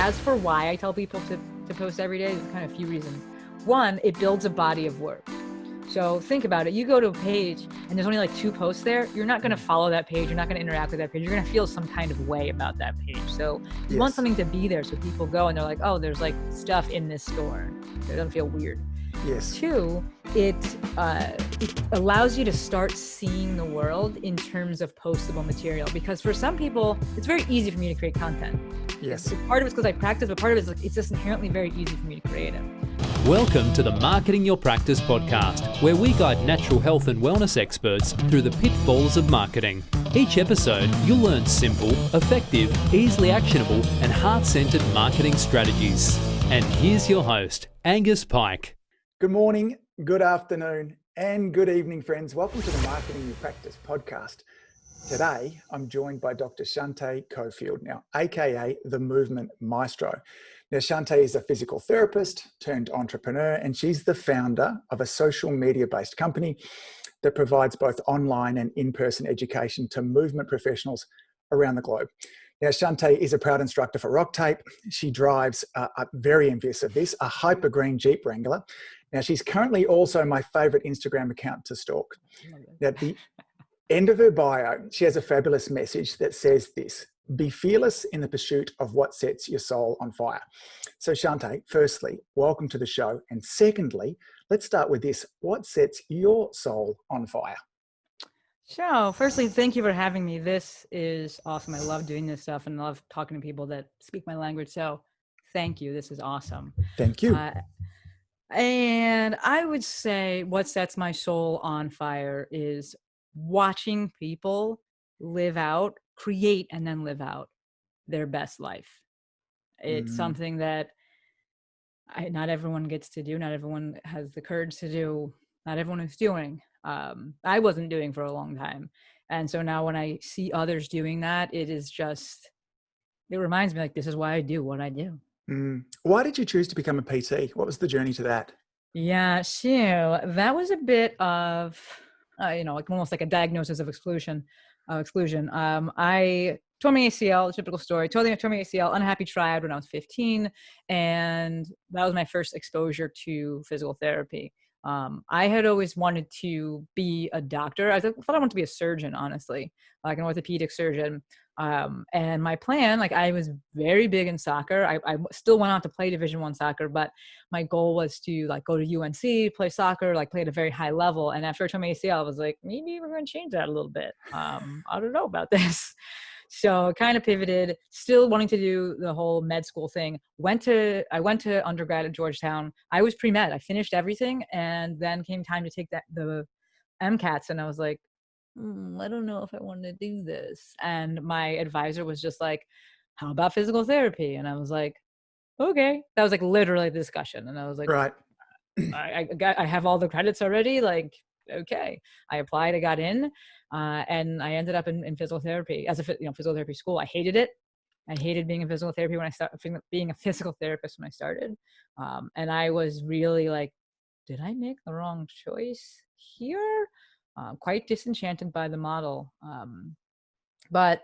as for why I tell people to post every day, there's kind of a few reasons. One, it builds a body of work. So think about it. You go to a page and there's only like 2 posts there. You're not going to follow that page. You're not going to interact with that page. You're going to feel some kind of way about that page. So you want something to be there so people go and they're like, oh, there's like stuff in this store. It doesn't feel weird. Yes. 2, it allows you to start seeing the world in terms of postable material, because for some people, it's very easy for me to create content. Yes. Part of it's because I practice, but part of it is like, it's just inherently very easy for me to create it. Welcome to the Marketing Your Practice podcast, where we guide natural health and wellness experts through the pitfalls of marketing. Each episode, you'll learn simple, effective, easily actionable, and heart-centered marketing strategies. And here's your host, Angus Pyke. Good morning, good afternoon, and good evening, friends. Welcome to the Marketing Your Practice podcast. Today, I'm joined by Dr. Shanté Cofield, now aka the Movement Maestro. Now, Shanté is a physical therapist turned entrepreneur, and she's the founder of a social media-based company that provides both online and in-person education to movement professionals around the globe. Now, Shanté is a proud instructor for Rock Tape. She drives, very envious of this, a hyper green Jeep Wrangler. Now, she's currently also my favorite Instagram account to stalk. Now, at the end of her bio, she has a fabulous message that says this: be fearless in the pursuit of what sets your soul on fire. So Shanté, firstly, welcome to the show. And secondly, let's start with this. What sets your soul on fire? So firstly, thank you for having me. This is awesome. I love doing this stuff and love talking to people that speak my language. So thank you. This is awesome. Thank you. And I would say what sets my soul on fire is watching people live out, create, and then live out their best life. It's something that not everyone gets to do. Not everyone has the courage to do. Not everyone is doing. I wasn't doing for a long time. And so now when I see others doing that, it reminds me, like, this is why I do what I do. Why did you choose to become a PT? What was the journey to that? Yeah, so that was a bit of, like almost like a diagnosis of exclusion. I tore my ACL, the typical story, tore my ACL, unhappy triad when I was 15. And that was my first exposure to physical therapy. I had always wanted to be a doctor. I thought I wanted to be a surgeon, honestly, like an orthopedic surgeon. And my plan, like, I was very big in soccer. I still went on to play Division I soccer, but my goal was to like go to UNC, play soccer, like play at a very high level. And after I tore my ACL, I was like, maybe we're going to change that a little bit. I don't know about this. So kind of pivoted, still wanting to do the whole med school thing. I went to undergrad at Georgetown. I was pre-med. I finished everything. And then came time to take the MCATs. And I was like, I don't know if I want to do this. And my advisor was just like, how about physical therapy? And I was like, okay. That was like literally the discussion. And I was like, right. I have all the credits already. Like, okay. I applied, I got in, and I ended up in physical therapy as a physical therapy school. I hated it. I hated being in physical therapy being a physical therapist when I started. And I was really like, did I make the wrong choice here? Quite disenchanted by the model. But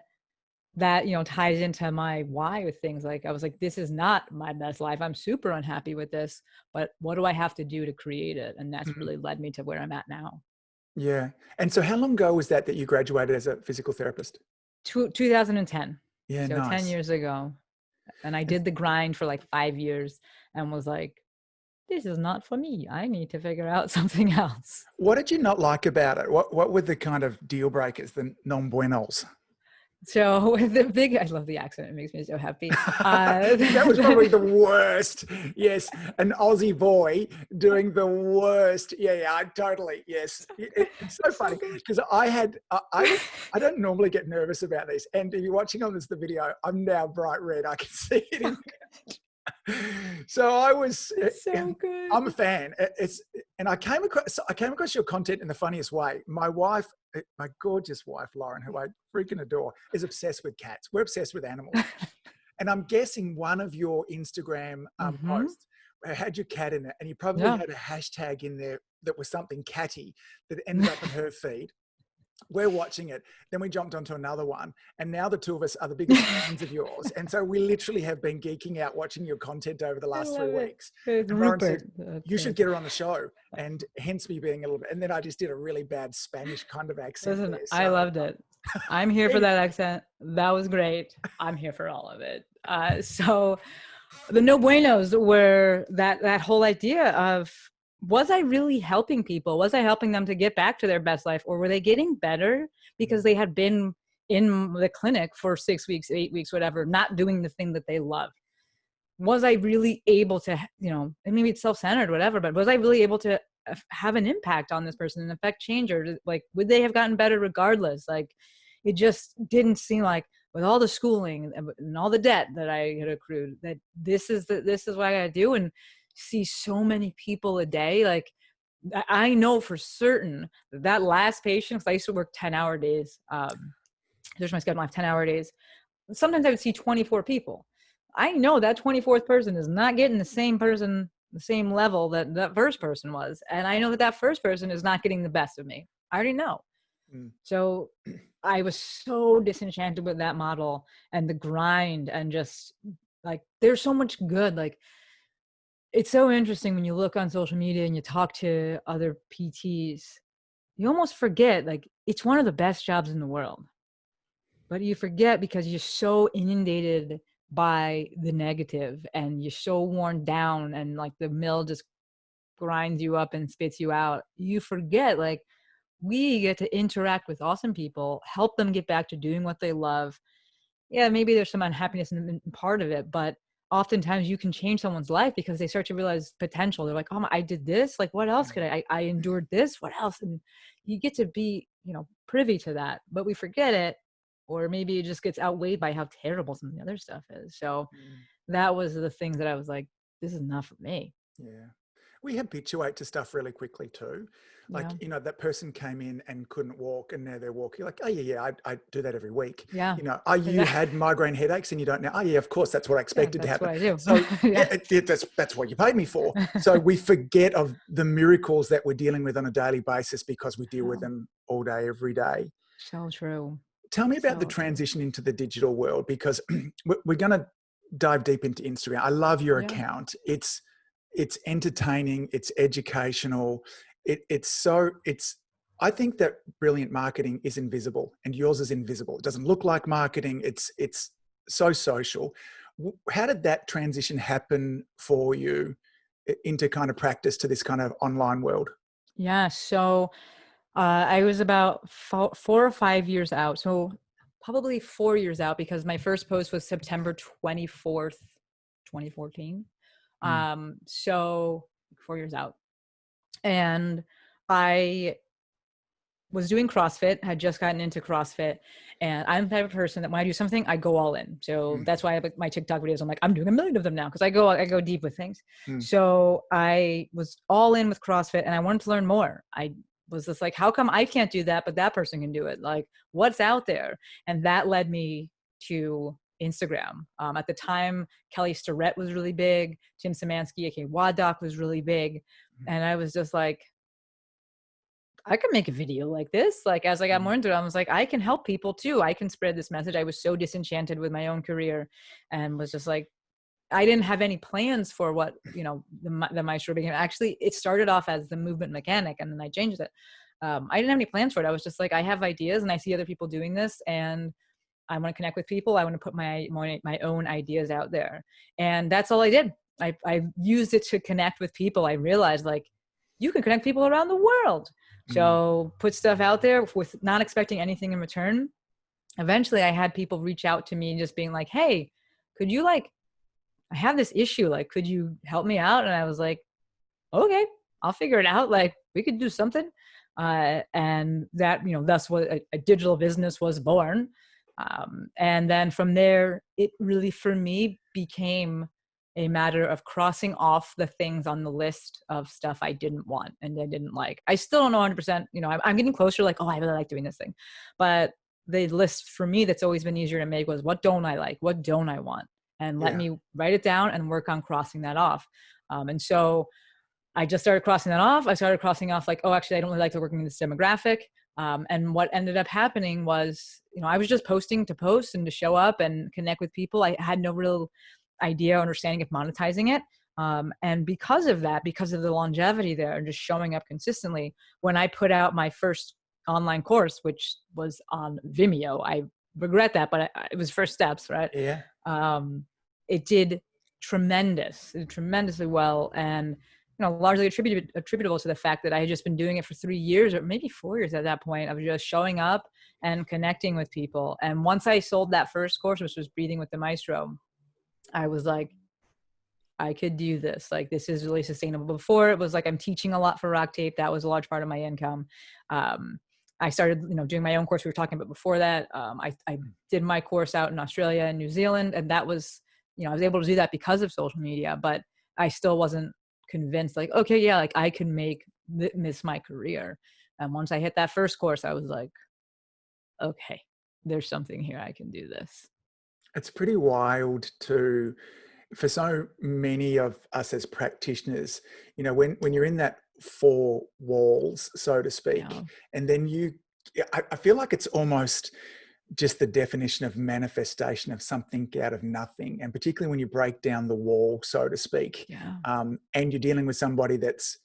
that, ties into my why with things. Like, I was like, this is not my best life. I'm super unhappy with this, but what do I have to do to create it? And that's really led me to where I'm at now. Yeah. And so how long ago was that you graduated as a physical therapist? 2010. Yeah, so nice. 10 years ago. And I did the grind for like 5 years and was like, this is not for me. I need to figure out something else. What did you not like about it? What were the kind of deal breakers, the non-buenos? So I love the accent. It makes me so happy. That was probably the worst. Yes. An Aussie boy doing the worst. Yeah, totally. Yes. It's so funny because I don't normally get nervous about these. And if you're watching on the video, I'm now bright red. I can see it. So I was, so good. I'm a fan. I came across your content in the funniest way. My wife, my gorgeous wife, Lauren, who I freaking adore, is obsessed with cats. We're obsessed with animals. And I'm guessing one of your Instagram posts had your cat in it, and you probably had a hashtag in there that was something catty that ended up in her feed. we're watching it. Then we jumped onto another one. And now the two of us are the biggest fans of yours. And so we literally have been geeking out watching your content over the last 3 weeks. It's And Lauren Rupert. said, you should get her on the show. And hence me being a little bit. And then I just did a really bad Spanish kind of accent. Listen, there, I loved it. I'm here for that accent. That was great. I'm here for all of it. So the no buenos were that whole idea of, was I really helping people? Was I helping them to get back to their best life? Or were they getting better because they had been in the clinic for 6 weeks, 8 weeks, whatever, not doing the thing that they love? Was I really able to, and maybe it's self-centered, whatever, but was I really able to have an impact on this person and affect change? Or like, would they have gotten better regardless? Like, it just didn't seem like, with all the schooling and all the debt that I had accrued, that this is what I gotta do. And see so many people a day. Like, I know for certain that last patient, because I used to work 10-hour days. There's my schedule. I have 10-hour days. Sometimes I would see 24 people. I know that 24th person is not getting the same level that that first person was. And I know that first person is not getting the best of me. I already know. So I was so disenchanted with that model and the grind, and just like, there's so much good. Like, it's so interesting when you look on social media and you talk to other PTs, you almost forget, like, it's one of the best jobs in the world, but you forget because you're so inundated by the negative and you're so worn down, and like the mill just grinds you up and spits you out. You forget, like, we get to interact with awesome people, help them get back to doing what they love. Yeah, maybe there's some unhappiness in part of it, but oftentimes you can change someone's life because they start to realize potential. They're like, oh, I did this. Like, what else could I endured this. What else? And you get to be, privy to that, but we forget it, or maybe it just gets outweighed by how terrible some of the other stuff is. So that was the things that I was like, this is not for me. Yeah. We habituate to stuff really quickly too. Like, that person came in and couldn't walk and now they're walking. Like, oh yeah, I do that every week. Yeah. You had migraine headaches and you don't know. Oh yeah, of course, that's what I expected to happen. That's what I do. So that's what you paid me for. So we forget of the miracles that we're dealing with on a daily basis because we deal with them all day, every day. So true. Tell me about the transition into the digital world, because we're going to dive deep into Instagram. I love your account. It's entertaining, it's educational. I think that brilliant marketing is invisible, and yours is invisible. It doesn't look like marketing. It's so social. How did that transition happen for you into kind of practice to this kind of online world? Yeah. So I was about 4 or 5 years out. So probably 4 years out, because my first post was September 24th, 2014. So 4 years out. And I was doing CrossFit, had just gotten into CrossFit, and I'm the type of person that when I do something, I go all in. So that's why my TikTok videos, I'm like, I'm doing 1 million of them now, because I go deep with things. So I was all in with CrossFit and I wanted to learn more. I was just like, how come I can't do that, but that person can do it? Like, what's out there? And that led me to Instagram. At the time, Kelly Starrett was really big. Tim Szymanski, aka Waddock, was really big. And I was just like, I could make a video like this. Like, as I got more into it, I was like, I can help people too. I can spread this message. I was so disenchanted with my own career and was just like, I didn't have any plans for what, the Maestro became. Actually, it started off as the Movement Mechanic, and then I changed it. I didn't have any plans for it. I was just like, I have ideas and I see other people doing this, and I want to connect with people. I want to put my own ideas out there. And that's all I did. I used it to connect with people. I realized, like, you can connect people around the world. So put stuff out there with not expecting anything in return. Eventually I had people reach out to me just being like, hey, could you, like, I have this issue, like, could you help me out? And I was like, okay, I'll figure it out. Like, we could do something. And that, that's what a digital business was born. And then from there, it really, for me, became a matter of crossing off the things on the list of stuff I didn't want and I didn't like. I still don't know 100%, I'm getting closer, like, oh, I really like doing this thing. But the list for me that's always been easier to make was, what don't I like? What don't I want? And let me write it down and work on crossing that off. And so I just started crossing that off. I started crossing off, like, oh, actually, I don't really like to work in this demographic. And what ended up happening was, I was just posting to post and to show up and connect with people. I had no real idea or understanding of monetizing it. And because of that, because of the longevity there and just showing up consistently, when I put out my first online course, which was on Vimeo, I regret that, but it was first steps, right? Yeah. It did tremendously well. And, largely attributable to the fact that I had just been doing it for 3 years or maybe 4 years at that point of just showing up and connecting with people. And once I sold that first course, which was Breathing with the Maestro, I was like, I could do this. Like, this is really sustainable. Before, it was like I'm teaching a lot for Rock Tape. That was a large part of my income. I started, doing my own course. We were talking about before that. I did my course out in Australia and New Zealand, and that was, I was able to do that because of social media, but I still wasn't convinced, like, okay, yeah, like I can make this my career. And once I hit that first course, I was like, okay, there's something here. I can do this. It's pretty wild for so many of us as practitioners, when you're in that four walls, so to speak, Yeah. and then I feel like it's almost just the definition of manifestation of something out of nothing. And particularly when you break down the wall, so to speak, Yeah. and you're dealing with somebody that's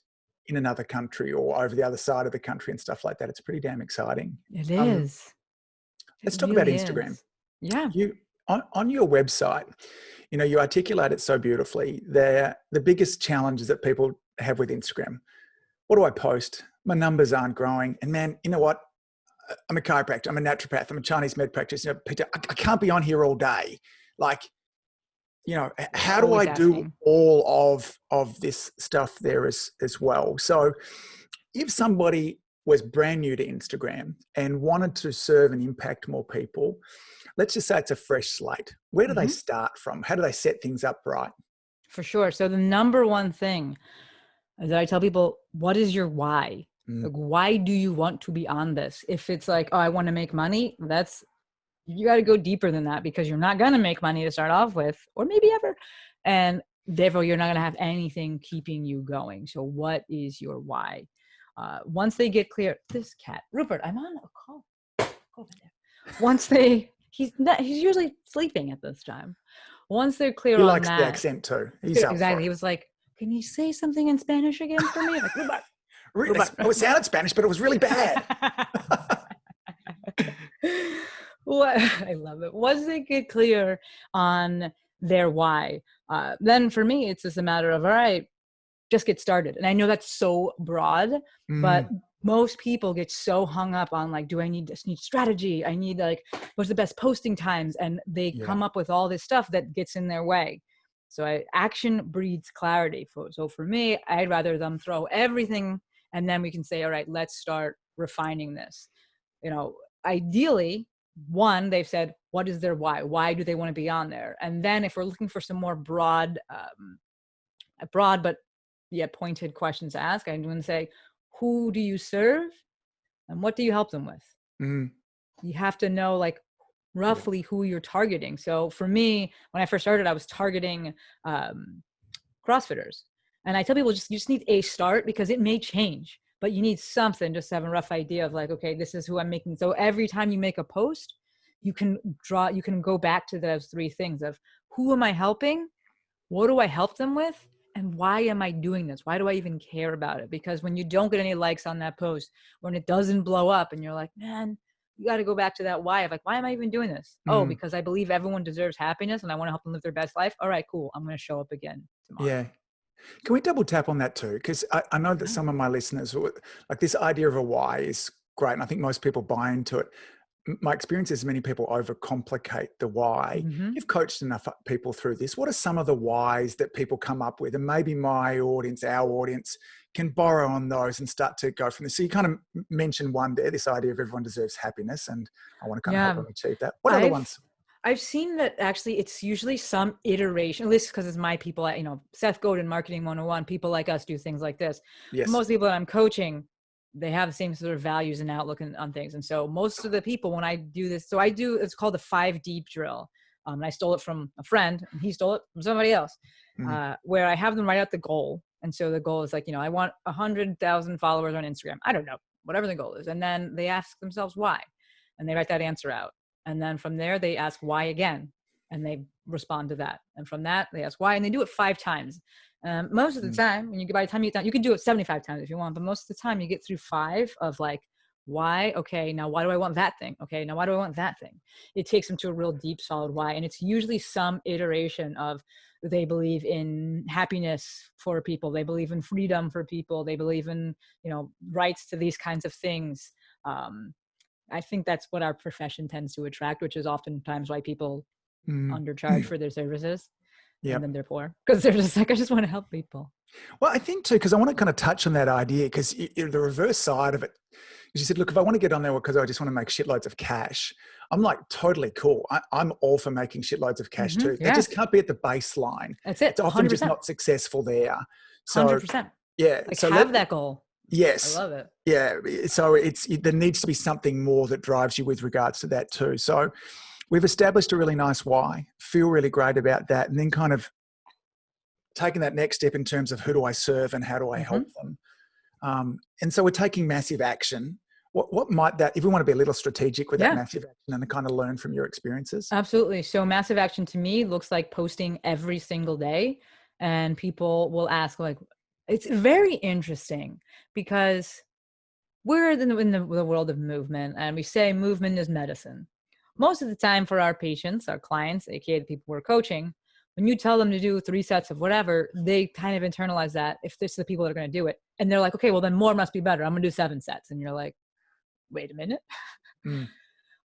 in another country or over the other side of the country and stuff like that. It's pretty damn exciting. It is. Let's talk about Instagram. Yeah. On your website, you articulate it so beautifully. The biggest challenges that people have with Instagram. What do I post? My numbers aren't growing. And man, you know what? I'm a chiropractor. I'm a naturopath. I'm a Chinese med practitioner. Peter, I can't be on here all day. Like, how do I do all of this stuff there as well? So if somebody was brand new to Instagram and wanted to serve and impact more people, let's just say it's a fresh slate. Where do they start from? How do they set things up right? For sure. So the number one thing is that I tell people, what is your why? Like, why do you want to be on this? If it's like, oh, I want to make money, you got to go deeper than that, because you're not going to make money to start off with, or maybe ever. And therefore you're not going to have anything keeping you going. So what is your why? Once they get clear, this cat, Rupert, I'm on a call. Go over there. Once he's usually sleeping at this time. Once they're clear on that. He likes the accent too. He's exactly. He was like, can you say something in Spanish again for me? Like, Rupert. It sounded Spanish, but it was really bad. I love it. Once they get clear on their why, then for me, it's just a matter of, all right, just get started. And I know that's so broad, but most people get so hung up on like, need strategy? I need like, what's the best posting times? And they come up with all this stuff that gets in their way. So action breeds clarity. So for me, I'd rather them throw everything, and then we can say, all right, let's start refining this. Ideally, one, they've said, what is their why? Why do they want to be on there? And then if we're looking for some more broad but yet pointed questions to ask, I'm going to say, who do you serve and what do you help them with? You have to know like roughly who you're targeting. So for me, when I first started, I was targeting CrossFitters. And I tell people, you just need a start, because it may change, but you need something just to have a rough idea of like, okay, this is who I'm making. So every time you make a post, you can go back to those three things of who am I helping? What do I help them with? And why am I doing this? Why do I even care about it? Because when you don't get any likes on that post, when it doesn't blow up and you're like, man, you got to go back to that why of like, why am I even doing this? Oh, because I believe everyone deserves happiness and I want to help them live their best life. All right, cool. I'm going to show up again tomorrow. Yeah. Can we double tap on that too? Because I know that some of my listeners, like this idea of a why is great. And I think most people buy into it. My experience is many people overcomplicate the why. You've coached enough people through this. What are some of the whys that people come up with? And maybe my audience, our audience, can borrow on those and start to go from this. So you kind of mentioned one there, this idea of everyone deserves happiness, and I want to kind of help them achieve that. What other ones? I've seen that actually it's usually some iteration, at least because it's my people, Seth Godin, Marketing 101, people like us do things like this. Yes. Most people that I'm coaching, they have the same sort of values and outlook on things. And so most of the people, when I do this, it's called the 5 deep drill. And I stole it from a friend and he stole it from somebody else, where I have them write out the goal. And so the goal is like, I want 100,000 followers on Instagram. I don't know. whatever the goal is. And then they ask themselves why, and they write that answer out. And then from there, they ask why again, and they respond to that. And from that, they ask why, and they do it 5 times. Most of the time, when by the time you get done, you can do it 75 times if you want, but most of the time you get through 5 of like, why? Okay, now why do I want that thing? Okay, now why do I want that thing? It takes them to a real deep, solid why. And it's usually some iteration of, they believe in happiness for people. They believe in freedom for people. They believe in, rights to these kinds of things. I think that's what our profession tends to attract, which is oftentimes why people undercharge for their services. Yep. And then they're poor because they're just like, I just want to help people. Well, I think too, because I want to kind of touch on that idea, because the reverse side of it is, you said, look, if I want to get on there because I just want to make shitloads of cash, I'm like, totally cool. I'm all for making shitloads of cash too. They just can't be at the baseline. That's it. It's often 100%. just not successful there. So 100%. yeah. Like, so have that goal. Yes. I love it. Yeah. So there needs to be something more that drives you with regards to that too. So we've established a really nice why, feel really great about that, and then kind of taking that next step in terms of who do I serve and how do I help them. And so we're taking massive action. What might that, if we want to be a little strategic with that massive action and kind of learn from your experiences? Absolutely. So massive action to me looks like posting every single day, and people will ask, like, it's very interesting because we're in the world of movement, and we say movement is medicine. Most of the time for our patients, our clients, aka the people we're coaching, when you tell them to do 3 sets of whatever, they kind of internalize that if this is the people that are going to do it. And they're like, okay, well then more must be better. I'm going to do 7 sets. And you're like, wait a minute.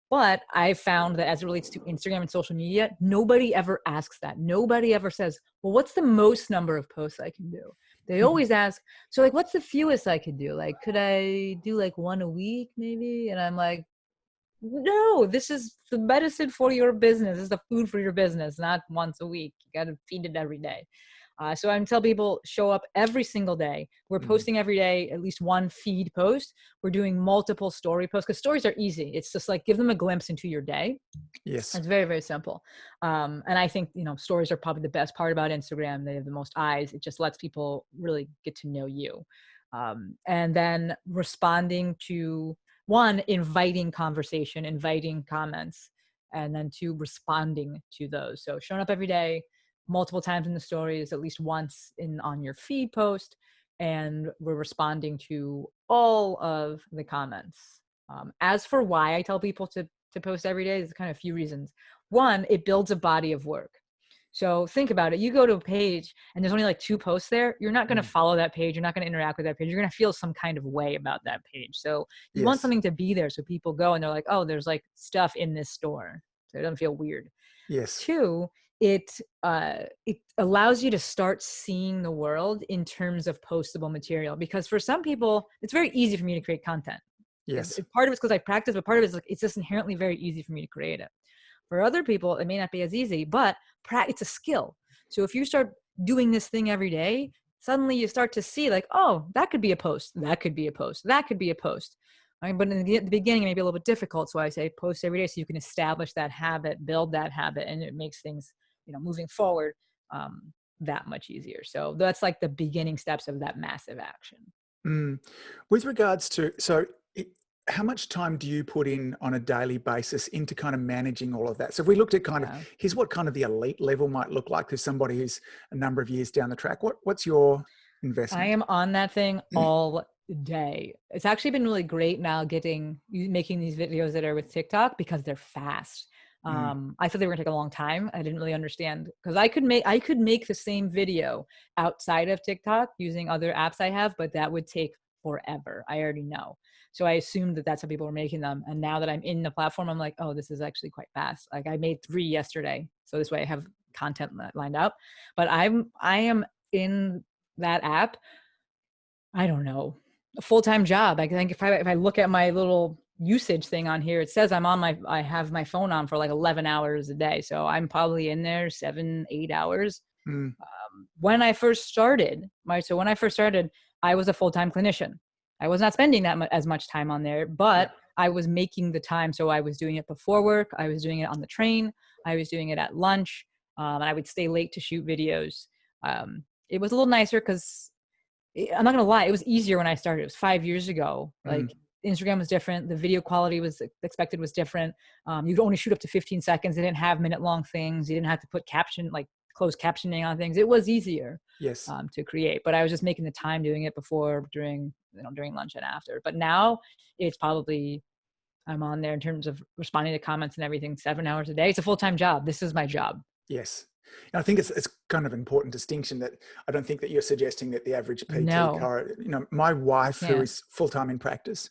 But I found that as it relates to Instagram and social media, nobody ever asks that. Nobody ever says, well, what's the most number of posts I can do? They always ask, so like, what's the fewest I could do? Like, could I do like 1 a week maybe? And I'm like, no, this is the medicine for your business. This is the food for your business, not once a week. You got to feed it every day. So I tell people, show up every single day. We're posting every day, at least 1 feed post. We're doing multiple story posts because stories are easy. It's just like, give them a glimpse into your day. Yes. It's very, very simple. And I think, stories are probably the best part about Instagram. They have the most eyes. It just lets people really get to know you. And then responding to, 1, inviting conversation, inviting comments, and then 2, responding to those. So showing up every day, multiple times in the stories, at least once on your feed post, and we're responding to all of the comments. As for why I tell people to post every day, there's kind of a few reasons. 1, it builds a body of work. So think about it. You go to a page and there's only like 2 posts there. You're not going to follow that page. You're not going to interact with that page. You're going to feel some kind of way about that page. So you want something to be there so people go and they're like, oh, there's like stuff in this store. So it doesn't feel weird. Yes. 2, it allows you to start seeing the world in terms of postable material, because for some people, it's very easy for me to create content. Yes. Part of it's because I practice, but part of it is like, it's just inherently very easy for me to create it. For other people, it may not be as easy, but it's a skill. So if you start doing this thing every day, suddenly you start to see like, oh, that could be a post. That could be a post. That could be a post. But in the beginning, it may be a little bit difficult. So I say post every day so you can establish that habit, build that habit, and it makes things, moving forward that much easier. So that's like the beginning steps of that massive action. With regards to, how much time do you put in on a daily basis into kind of managing all of that? So if we looked at kind of, here's what kind of the elite level might look like to somebody who's a number of years down the track. What's your investment? I am on that thing all day. It's actually been really great now making these videos that are with TikTok because they're fast. I thought they were gonna take a long time. I didn't really understand, because I could make the same video outside of TikTok using other apps I have, but that would take forever. I already know. So I assumed that that's how people were making them. And now that I'm in the platform, I'm like, oh, this is actually quite fast. Like I made 3 yesterday. So this way I have content lined up, but I am in that app. I don't know, a full-time job. I think if I look at my little usage thing on here, it says I have my phone on for like 11 hours a day. So I'm probably in there 7-8 hours. When I first started, I was a full-time clinician. I was not spending as much time on there, but I was making the time. So I was doing it before work. I was doing it on the train. I was doing it at lunch. And I would stay late to shoot videos. It was a little nicer because I'm not going to lie, it was easier when I started. It was 5 years ago. Like Instagram was different. The video quality was expected was different. You could only shoot up to 15 seconds. They didn't have minute-long things. You didn't have to put closed captioning on things. It was easier Yes. to create, but I was just making the time doing it before, during lunch and after. But now it's probably, I'm on there in terms of responding to comments and everything 7 hours a day. It's a full-time job. This is my job. Yes. And I think it's kind of an important distinction that I don't think that you're suggesting that the average PT, No. my wife, who Yeah. is full-time in practice,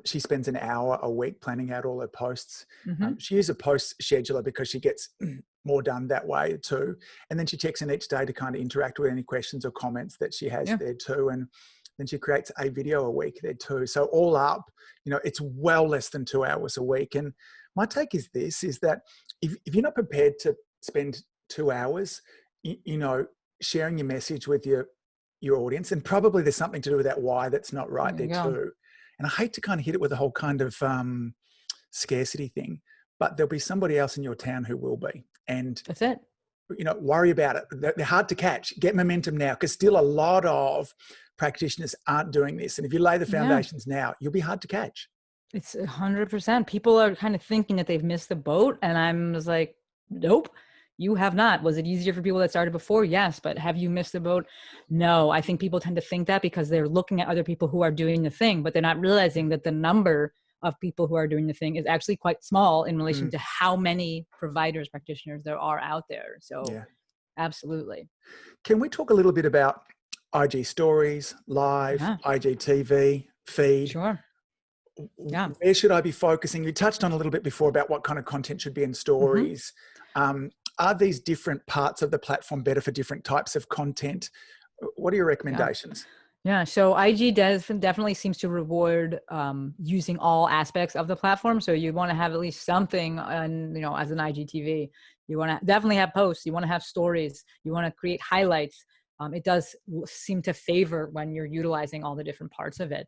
she spends an hour a week planning out all her posts. Mhm. She uses a post scheduler because she gets more done that way too. And then she checks in each day to kind of interact with any questions or comments that she has Yeah. there too. And then she creates a video a week there too. So all up, it's well less than 2 hours a week. And my take is that if you're not prepared to spend 2 hours, sharing your message with your audience, and probably there's something to do with that why that's not right there too. And I hate to kind of hit it with the whole kind of scarcity thing, but there'll be somebody else in your town who will be. And That's it. worry about it. They're hard to catch. Get momentum now, because still a lot of practitioners aren't doing this. And if you lay the foundations now, you'll be hard to catch. It's 100%. People are kind of thinking that they've missed the boat. And I'm just like, nope, you have not. Was it easier for people that started before? Yes. But have you missed the boat? No. I think people tend to think that because they're looking at other people who are doing the thing, but they're not realizing that the number of people who are doing the thing is actually quite small in relation to how many providers, practitioners there are out there. So absolutely. Can we talk a little bit about IG stories, live, IGTV, feed? Sure. Yeah. Where should I be focusing? You touched on a little bit before about what kind of content should be in stories. Are these different parts of the platform better for different types of content? What are your recommendations? Yeah, so IG definitely seems to reward using all aspects of the platform. So you want to have at least something on, as an IGTV. You want to definitely have posts. You want to have stories. You want to create highlights. It does seem to favor when you're utilizing all the different parts of it.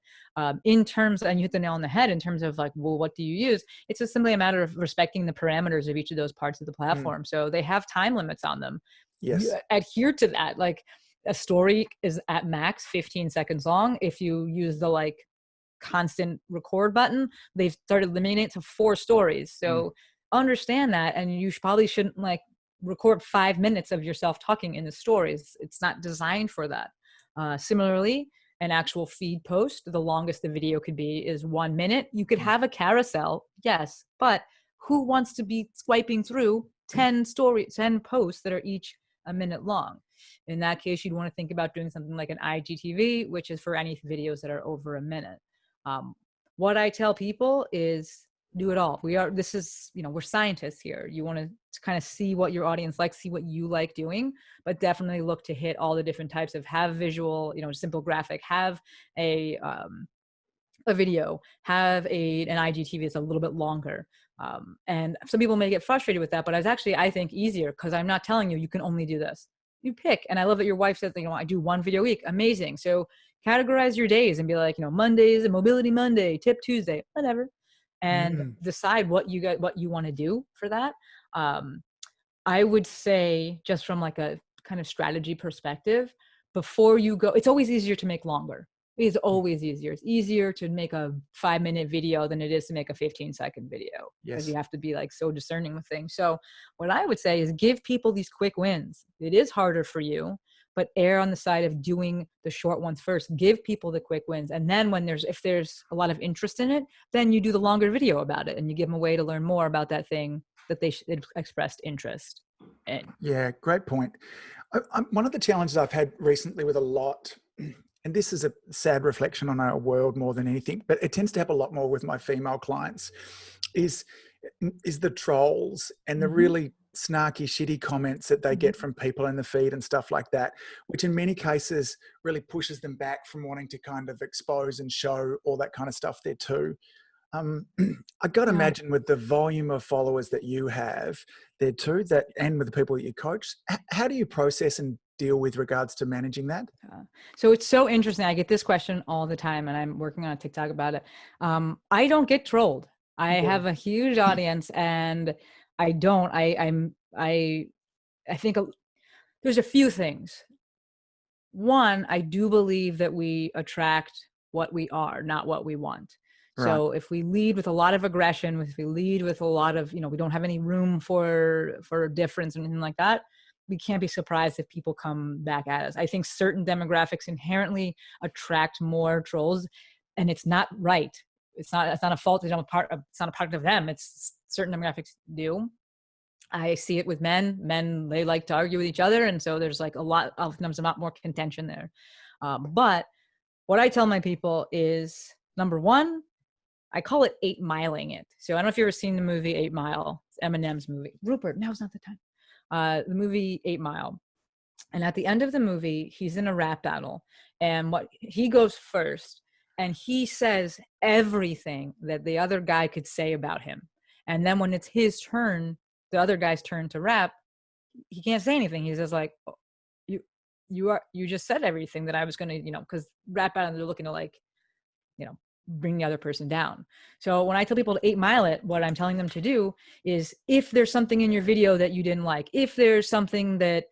In terms, and you hit the nail on the head in terms of like, well, what do you use? It's just simply a matter of respecting the parameters of each of those parts of the platform. So they have time limits on them. Yes. You adhere to that. Like, a story is at max 15 seconds long. If you use the constant record button, they've started limiting it to 4 stories. So understand that. And you probably shouldn't record 5 minutes of yourself talking in the stories. It's not designed for that. Similarly, an actual feed post, the longest the video could be is 1 minute. You could have a carousel, yes, but who wants to be swiping through 10 posts that are each a minute long? In that case, you'd want to think about doing something like an IGTV, which is for any videos that are over a minute. What I tell people is do it all. We're scientists here. You want to kind of see what your audience likes, see what you like doing, but definitely look to hit all the different types of have visual, simple graphic, have a video, have an IGTV that's a little bit longer. And some people may get frustrated with that, but it's actually, I think, easier because I'm not telling you can only do this. You pick. And I love that your wife said, I do 1 video a week. Amazing. So categorize your days and be like, Monday is a mobility Monday, tip Tuesday, whatever. And decide what you want to do for that. I would say, just from a kind of strategy perspective, before you go, it's always easier to make longer. It's always easier. It's easier to make a 5-minute video than it is to make a 15-second video. Because you have to be so discerning with things. So what I would say is give people these quick wins. It is harder for you, but err on the side of doing the short ones first. Give people the quick wins. And then if there's a lot of interest in it, then you do the longer video about it and you give them a way to learn more about that thing that they expressed interest in. Yeah, great point. One of the challenges I've had recently with a lot, and this is a sad reflection on our world more than anything, but it tends to happen a lot more with my female clients, is the trolls and the really snarky, shitty comments that they get from people in the feed and stuff like that, which in many cases really pushes them back from wanting to kind of expose and show all that kind of stuff there too. I got to imagine with the volume of followers that you have there too, and with the people that you coach, how do you process and deal with regards to managing that? So it's so interesting. I get this question all the time and I'm working on a TikTok about it. I don't get trolled. I have a huge audience and I think there's a few things. One, I do believe that we attract what we are, not what we want. Right. So if we lead with a lot of aggression, if we lead with a lot of, we don't have any room for difference or anything like that, we can't be surprised if people come back at us. I think certain demographics inherently attract more trolls, and it's not right. It's not a fault. It's not a product of them. It's certain demographics do. I see it with men. Men, they like to argue with each other, and so there's like a lot more contention there. But what I tell my people is, number one, I call it 8 miling it. So I don't know if you've ever seen the movie 8 Mile. It's Eminem's movie. Rupert, now's not the time. The movie 8 Mile. And at the end of the movie, he's in a rap battle. And he goes first, and he says everything that the other guy could say about him. And then when it's his turn, the other guy's turn to rap, he can't say anything. He's just like, oh, you just said everything that I was going to, because rap battles are looking to like, bring the other person down. So when I tell people to 8 Mile it, what I'm telling them to do is, if there's something in your video that you didn't like, if there's something that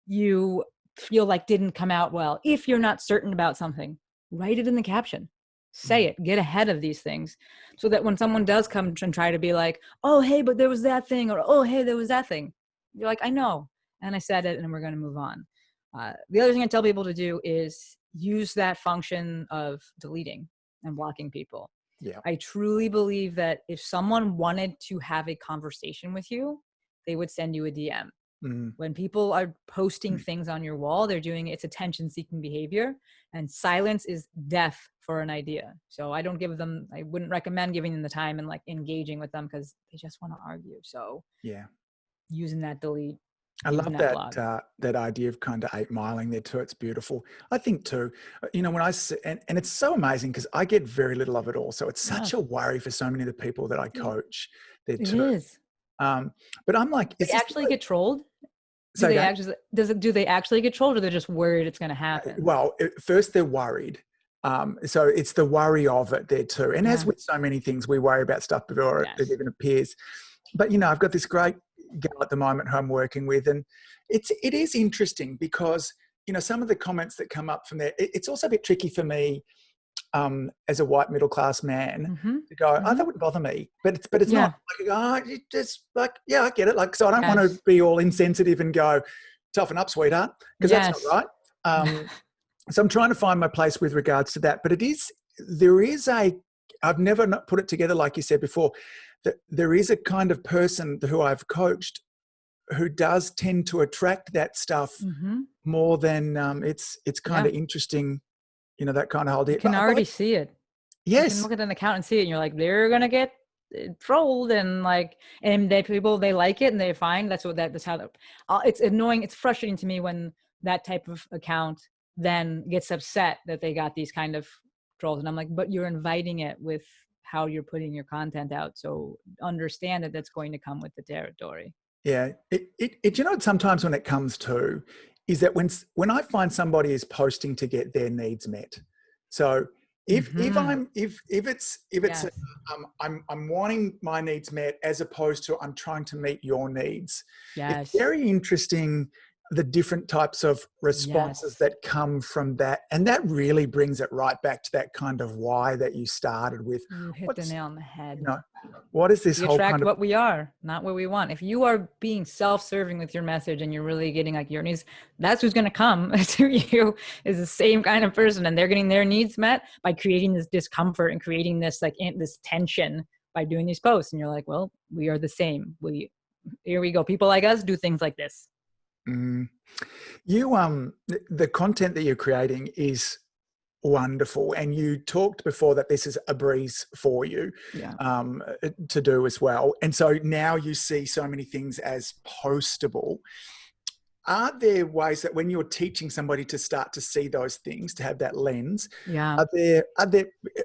you feel like didn't come out well, if you're not certain about something, write it in the caption. Say it, get ahead of these things, so that when someone does come and try to be like, oh, hey, but there was that thing, or oh, hey, there was that thing, you're like, I know, and I said it, and we're going to move on. The other thing I tell people to do is use that function of deleting and blocking people. Yeah. I truly believe that if someone wanted to have a conversation with you, they would send you a DM. When people are posting things on your wall, they're doing it's attention-seeking behavior, and silence is death for an idea. So I wouldn't recommend giving them the time and like engaging with them, because they just want to argue. So yeah, using that delete. I love that idea of kind of 8 miling there too. It's beautiful. I think too, when I see, and it's so amazing because I get very little of it all. So it's such a worry for so many of the people that I coach there too. It is. But I'm like, they actually get trolled? Do they actually get trolled, or they're just worried it's going to happen? Well, first they're worried. So it's the worry of it there too. And as with so many things, we worry about stuff before it even appears. But, I've got this great girl at the moment who I'm working with, and it is interesting because, some of the comments that come up from there, it's also a bit tricky for me as a white middle-class man to go, oh, that wouldn't bother me. But it's not like, it just like, yeah, I get it. Like, so I don't want to be all insensitive and go, toughen up, sweetheart, because that's not right. So I'm trying to find my place with regards to that. But I've never not put it together, like you said before, that there is a kind of person who I've coached who does tend to attract that stuff more than it's kind of interesting, that kind of whole deal. You can already see it. Yes. You can look at an account and see it, and you're like, they're going to get trolled, and people, they like it and they're fine. That's how it's annoying. It's frustrating to me when that type of account then gets upset that they got these kind of trolls. And I'm like, but you're inviting it with how you're putting your content out. So understand that that's going to come with the territory. Yeah. Sometimes when it comes to is that when I find somebody is posting to get their needs met. So if I'm wanting my needs met as opposed to I'm trying to meet your needs. It's very interesting, the different types of responses that come from that. And that really brings it right back to that kind of why that you started with. You hit the nail on the head. What is this we whole attract kind of what we are, not what we want. If you are being self-serving with your message and you're really getting like your needs, that's who's going to come to you, is the same kind of person. And they're getting their needs met by creating this discomfort and creating this this tension by doing these posts. And you're like, well, we are the same. Here we go. People like us do things like this. The content that you're creating is wonderful, and you talked before that this is a breeze for you to do as well. And so now you see so many things as postable. Are there ways that when you're teaching somebody to start to see those things, to have that lens, are there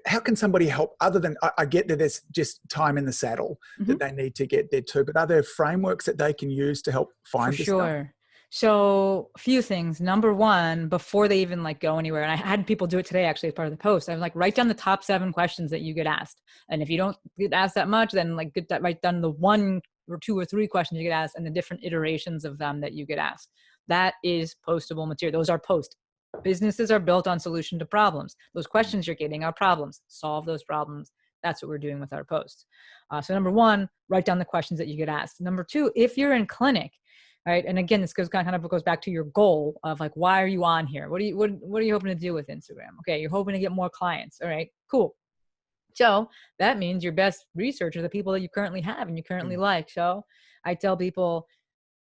how can somebody help other than, I get that there's just time in the saddle that they need to get there too, but are there frameworks that they can use to help find this stuff? So a few things. Number one, before they even go anywhere, and I had people do it today actually as part of the post, I was like, write down the top 7 questions that you get asked. And if you don't get asked that much, then write down the 1 or 2 or 3 questions you get asked and the different iterations of them that you get asked. That is postable material. Those are Businesses are built on solution to problems. Those questions you're getting are problems. Solve those problems. That's what we're doing with our posts. So number one, write down the questions that you get asked. Number two, if you're in clinic, right? And again, this kind of goes back to your goal of like, why are you on here? What are you hoping to do with Instagram? Okay, you're hoping to get more clients. All right, cool. So that means your best research are the people that you currently have and you currently like. So I tell people,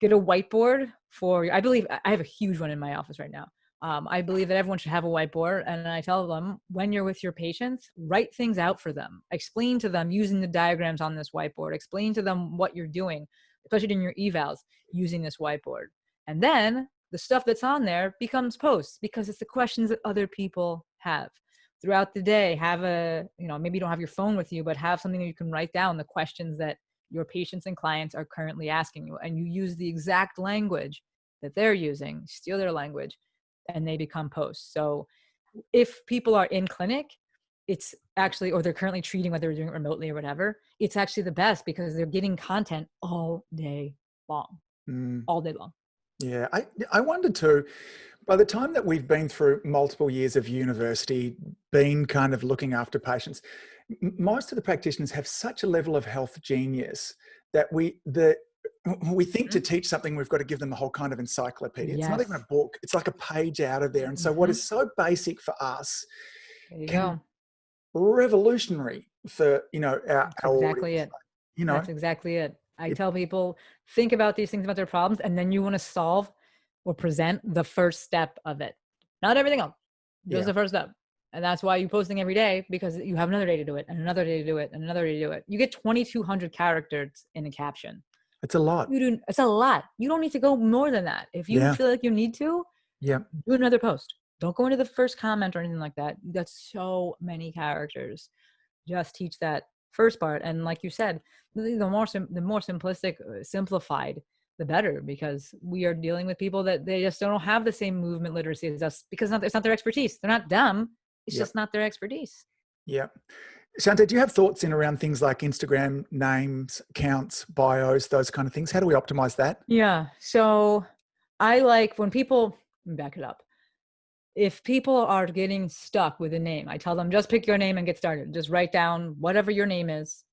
get a whiteboard I believe I have a huge one in my office right now. I believe that everyone should have a whiteboard, and I tell them when you're with your patients, write things out for them. Explain to them using the diagrams on this whiteboard. Explain to them what you're doing, especially in your evals, using this whiteboard. And then the stuff that's on there becomes posts because it's the questions that other people have. Throughout the day, have maybe you don't have your phone with you, but have something that you can write down the questions that your patients and clients are currently asking you. And you use the exact language that they're using, steal their language, and they become posts. So if people are in clinic, it's actually, or they're currently treating, whether they're doing it remotely or whatever, it's actually the best because they're getting content all day long, all day long. Yeah. I wonder too, by the time that we've been through multiple years of university, been kind of looking after patients, most of the practitioners have such a level of health genius that we think to teach something, we've got to give them the whole kind of encyclopedia. It's not even a book. It's like a page out of there. And so what is so basic for us can revolutionary for, our exactly audience. it. That's exactly it. I tell people, think about these things about their problems, and then you want to solve or present the first step of it. Not everything else, just the first step. And that's why you're posting every day, because you have another day to do it, and another day to do it, and another day to do it. You get 2,200 characters in a caption. It's a lot. It's a lot. You don't need to go more than that. If you feel like you need to, do another post. Don't go into the first comment or anything like that. That's so many characters. Just teach that first part. And like you said, the more simplistic, simplified, the better, because we are dealing with people that they just don't have the same movement literacy as us, because it's not their expertise. They're not dumb. It's just not their expertise. Yeah. Shanté, do you have thoughts in around things like Instagram names, accounts, bios, those kind of things? How do we optimize that? Yeah. So I like when people, let me back it up. If people are getting stuck with a name, I tell them, just pick your name and get started. Just write down whatever your name is,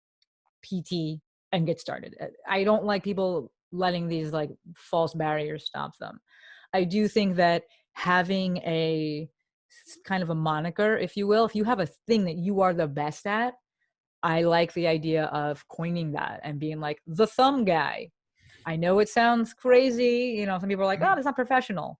PT, and get started. I don't like people letting these like false barriers stop them. I do think that having a kind of a moniker, if you will, if you have a thing that you are the best at, I like the idea of coining that and being like the thumb guy. I know it sounds crazy. Some people are like, oh, that's not professional.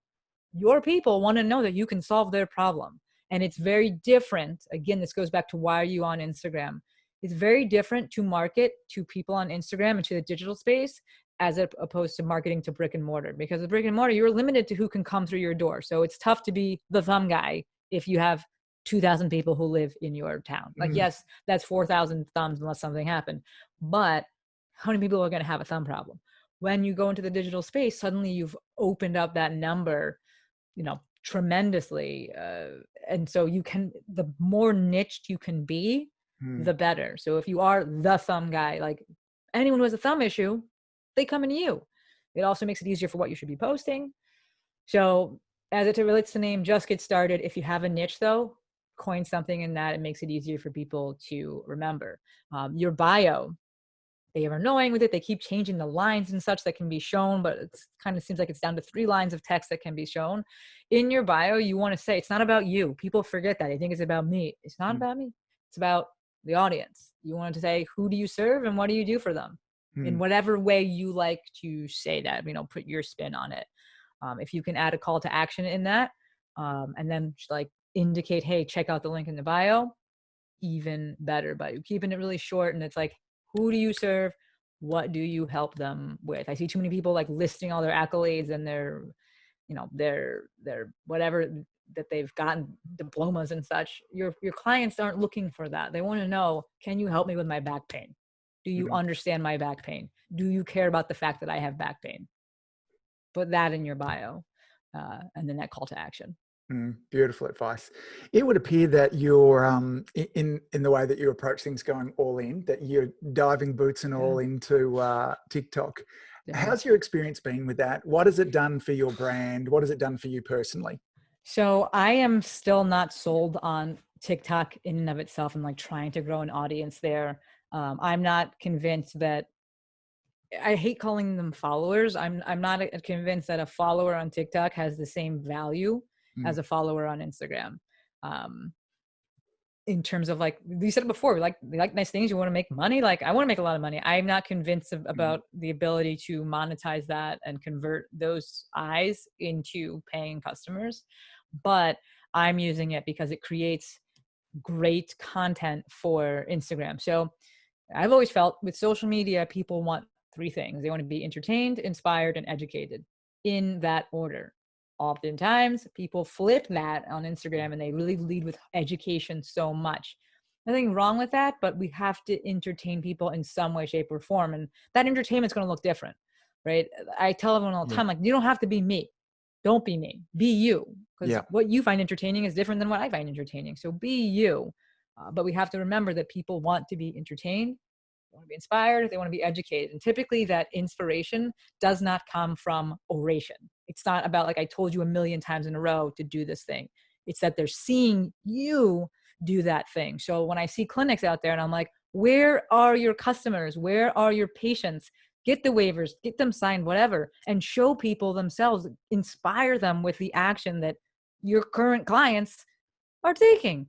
Your people want to know that you can solve their problem. And it's very different. Again, this goes back to why are you on Instagram? It's very different to market to people on Instagram and to the digital space as opposed to marketing to brick and mortar, because with brick and mortar, you're limited to who can come through your door. So it's tough to be the thumb guy if you have 2,000 people who live in your town. Like, yes, that's 4,000 thumbs unless something happened. But how many people are going to have a thumb problem? When you go into the digital space, suddenly you've opened up that number, tremendously. And so the more niched you can be, the better. So if you are the thumb guy, like anyone who has a thumb issue, they come into you. It also makes it easier for what you should be posting. So as it relates to name, just get started. If you have a niche though, coin something in that. It makes it easier for people to remember. Your bio, they are annoying with it. They keep changing the lines and such that can be shown, but it kind of seems like it's down to 3 lines of text that can be shown. In your bio, you want to say, it's not about you. People forget that. They think it's about me. It's not about me. It's about the audience. You want to say, who do you serve and what do you do for them? In whatever way you like to say that, put your spin on it. If you can add a call to action in that, and then just like indicate, hey, check out the link in the bio, even better. But you're keeping it really short, and it's like, who do you serve? What do you help them with? I see too many people like listing all their accolades and their whatever that they've gotten, diplomas and such. Your clients aren't looking for that. They want to know, can you help me with my back pain? Do you understand my back pain? Do you care about the fact that I have back pain? Put that in your bio, and then that call to action. Beautiful advice. It would appear that you're in the way that you approach things, going all in, that you're diving boots and all into TikTok. How's your experience been with that? What has it done for your brand? What has it done for you personally? So I am still not sold on TikTok in and of itself and like trying to grow an audience there. I'm not convinced that I hate calling them followers. I'm not convinced that a follower on TikTok has the same value as a follower on Instagram. Um, in terms of like you said it before, we like nice things. You want to make money. Like I want to make a lot of money. I'm not convinced about the ability to monetize that and convert those eyes into paying customers, but I'm using it because it creates great content for Instagram. So I've always felt with social media, people want three things. They want to be entertained, inspired, and educated in that order. Oftentimes, people flip that on Instagram and they really lead with education so much. Nothing wrong with that, but we have to entertain people in some way, shape, or form. And that entertainment's going to look different, right? I tell everyone all the time, like, you don't have to be me. Don't be me. Be you. Because what you find entertaining is different than what I find entertaining. So be you. But we have to remember that people want to be entertained. They want to be inspired, they want to be educated. And typically that inspiration does not come from oration. It's not about like, I told you a million times in a row to do this thing. It's that they're seeing you do that thing. So when I see clinics out there and I'm like, where are your customers? Where are your patients? Get the waivers, get them signed, whatever, and show people themselves, inspire them with the action that your current clients are taking,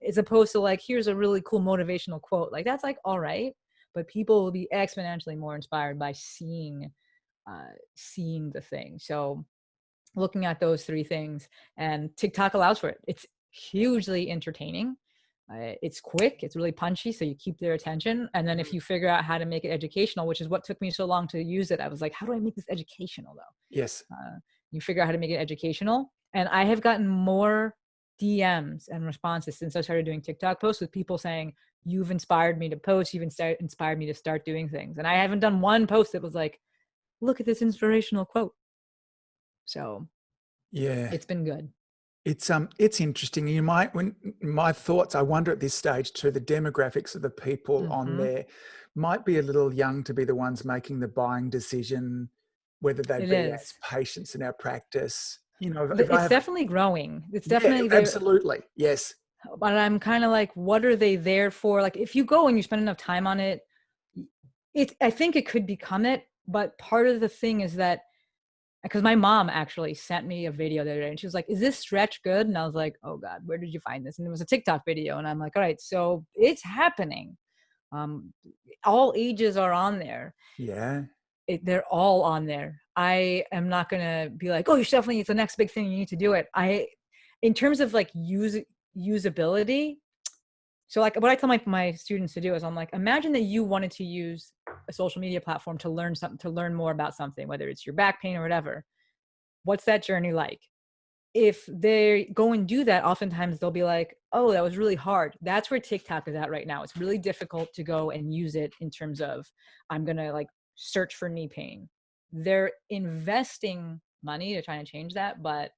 as opposed to like, here's a really cool motivational quote. Like that's like, all right. But people will be exponentially more inspired by seeing the thing. So looking at those three things, and TikTok allows for it. It's hugely entertaining. It's quick. It's really punchy. So you keep their attention. And then if you figure out how to make it educational, which is what took me so long to use it, I was like, how do I make this educational though? Yes. You figure out how to make it educational. And I have gotten more DMs and responses since I started doing TikTok posts with people saying, you've inspired me to post, you've inspired me to start doing things. And I haven't done one post that was like, look at this inspirational quote. So it's been good. It's interesting. You might, when my thoughts, I wonder at this stage too, the demographics of the people on there might be a little young to be the ones making the buying decision, whether they be as patients in our practice. You know, it's definitely growing. It's definitely absolutely. Yes. But I'm kind of like, what are they there for? Like, if you go and you spend enough time on it, I think it could become it. But part of the thing is that, because my mom actually sent me a video the other day and she was like, is this stretch good? And I was like, oh God, where did you find this? And it was a TikTok video. And I'm like, all right, so it's happening. All ages are on there. Yeah. They're all on there. I am not going to be like, oh, you should definitely, it's the next big thing. You need to do it. In terms of like usability. So like what I tell my students to do is I'm like, imagine that you wanted to use a social media platform to learn something, to learn more about something, whether it's your back pain or whatever. What's that journey like? If they go and do that, oftentimes they'll be like, oh, that was really hard. That's where TikTok is at right now. It's really difficult to go and use it in terms of, I'm going to like search for knee pain. They're investing money to try to change that, but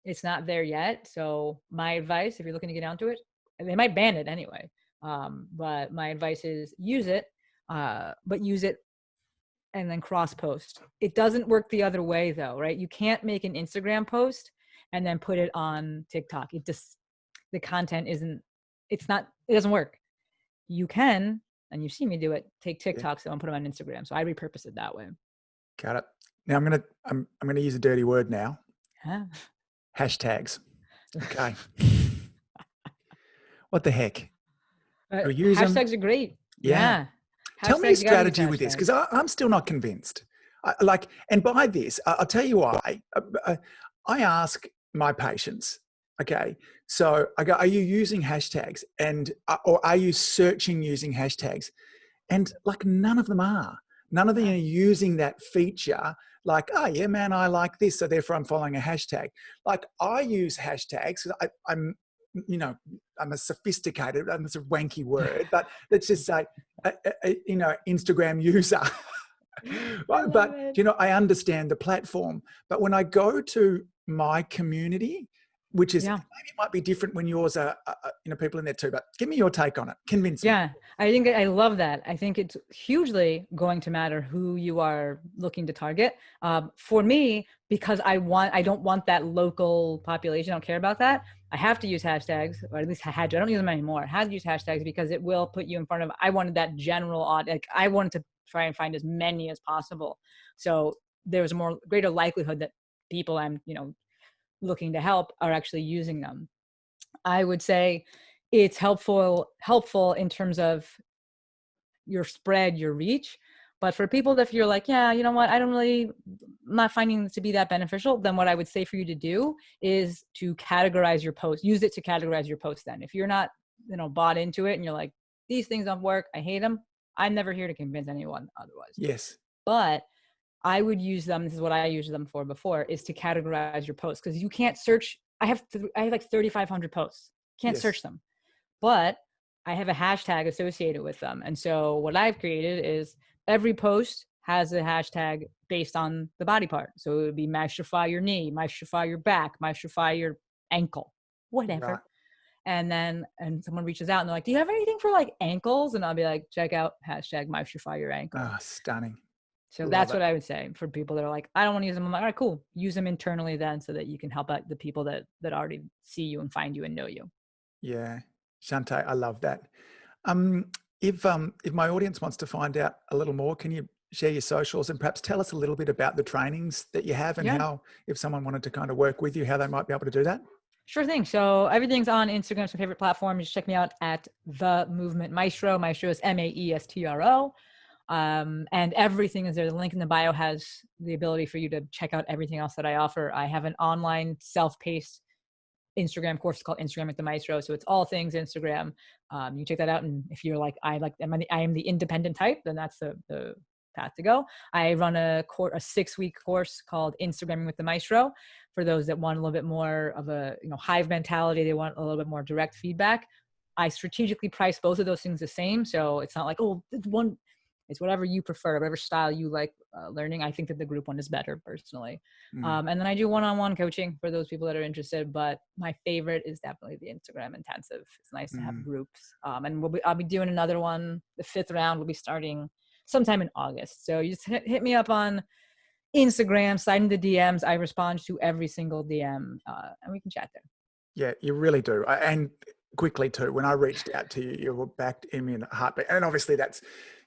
it's not there yet. So my advice, if you're looking to get onto it, they might ban it anyway. But my advice is use it, but use it and then cross post. It doesn't work the other way though, right? You can't make an Instagram post and then put it on TikTok. The content it doesn't work. You can, and you've seen me do it, take TikToks and put them on Instagram. So I repurpose it that way. Got it. Now I'm going to use a dirty word now. Huh? Hashtags. Okay. What the heck? Hashtags are great. Yeah. Tell me a strategy with this, because I'm still not convinced. And by this, I'll tell you why. I ask my patients, okay, so I go, are you using hashtags? Or are you searching using hashtags? And like none of them are. None of them are using that feature like, oh yeah, man, I like this, so therefore I'm following a hashtag. Like I use hashtags. I'm a sophisticated, it's a wanky word, but let's just say, Instagram user. But I understand the platform. But when I go to my community which is Yeah. maybe it might be different when yours are, people in there too, but give me your take on it. Convince me. Yeah, I think I love that. I think it's hugely going to matter who you are looking to target. For me, because I don't want that local population. I don't care about that. I have to use hashtags, or at least I had to. I don't use them anymore. I had to use hashtags because it will put you in front of. I wanted that general audience. Like, I wanted to try and find as many as possible. So there was a greater likelihood that people I'm looking to help are actually using them. I would say it's helpful in terms of your spread, your reach. But for people that if you're like, yeah, you know what, I'm not finding this to be that beneficial, then what I would say for you to do is to categorize your post. Use it to categorize your post then. If you're not, bought into it and you're like, these things don't work, I hate them, I'm never here to convince anyone otherwise. Yes. But I would use them, this is what I used them for before, is to categorize your posts. Because you can't search, I have like 3,500 posts. Can't search them. But I have a hashtag associated with them. And so what I've created is every post has a hashtag based on the body part. So it would be maestrify your knee, maestrify your back, maestrify your ankle, whatever. Right. And someone reaches out and they're like, do you have anything for like ankles? And I'll be like, check out hashtag maestrify your ankle. Ah, stunning. So that's what I would say for people that are like, I don't want to use them. I'm like, all right, cool. Use them internally then so that you can help out the people that already see you and find you and know you. Yeah. Shanté, I love that. If my audience wants to find out a little more, can you share your socials and perhaps tell us a little bit about the trainings that you have and how, if someone wanted to kind of work with you, how they might be able to do that? Sure thing. So everything's on Instagram, my favorite platform. Just check me out at the Movement Maestro. Maestro is Maestro. And everything is there. The link in the bio has the ability for you to check out everything else that I offer. I have an online self-paced Instagram course called Instagram with the Maestro. So it's all things Instagram. You check that out. And if you're like, I am the independent type, then that's the path to go. I run a 6-week course called Instagramming with the Maestro for those that want a little bit more of a hive mentality. They want a little bit more direct feedback. I strategically price both of those things the same. So it's not like, it's whatever you prefer, whatever style you like learning. I think that the group one is better personally. And then I do one-on-one coaching for those people that are interested, but my favorite is definitely the Instagram intensive. It's nice to have groups. And I'll be doing another one. The 5th round will be starting sometime in August. So you just hit me up on Instagram, slide into DMs. I respond to every single DM and we can chat there. Yeah, you really do. And quickly too, when I reached out to you, you were back in me in a heartbeat. And obviously that's,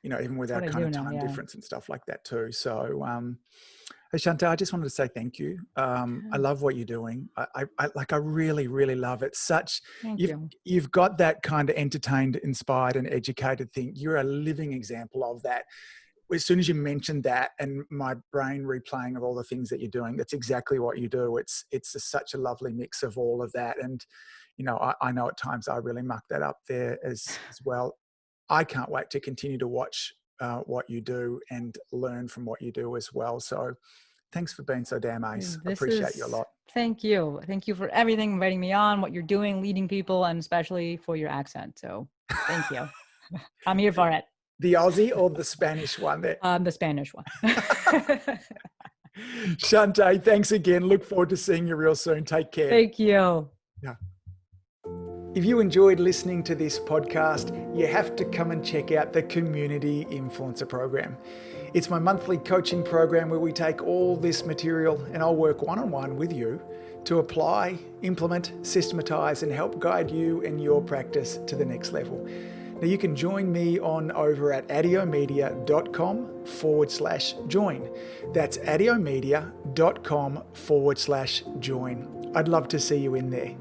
even with our kind of time difference and stuff like that too. So, hey, Shanté, I just wanted to say thank you. I love what you're doing. I really, really love it. You've got that kind of entertained, inspired and educated thing. You're a living example of that. As soon as you mentioned that and my brain replaying of all the things that you're doing, that's exactly what you do. It's such a lovely mix of all of that. And, I know at times I really muck that up there as well. I can't wait to continue to watch what you do and learn from what you do as well. So thanks for being so damn ace. I appreciate you a lot. Thank you. Thank you for everything, inviting me on, what you're doing, leading people, and especially for your accent. So thank you. I'm here for it. The Aussie or the Spanish one there? The Spanish one. Shanté, thanks again. Look forward to seeing you real soon. Take care. Thank you. Yeah. If you enjoyed listening to this podcast, you have to come and check out the Community Influencer Program. It's my monthly coaching program where we take all this material and I'll work one-on-one with you to apply, implement, systematize, and help guide you and your practice to the next level. Now you can join me on over at addiomedia.com/join. That's addiomedia.com/join. I'd love to see you in there.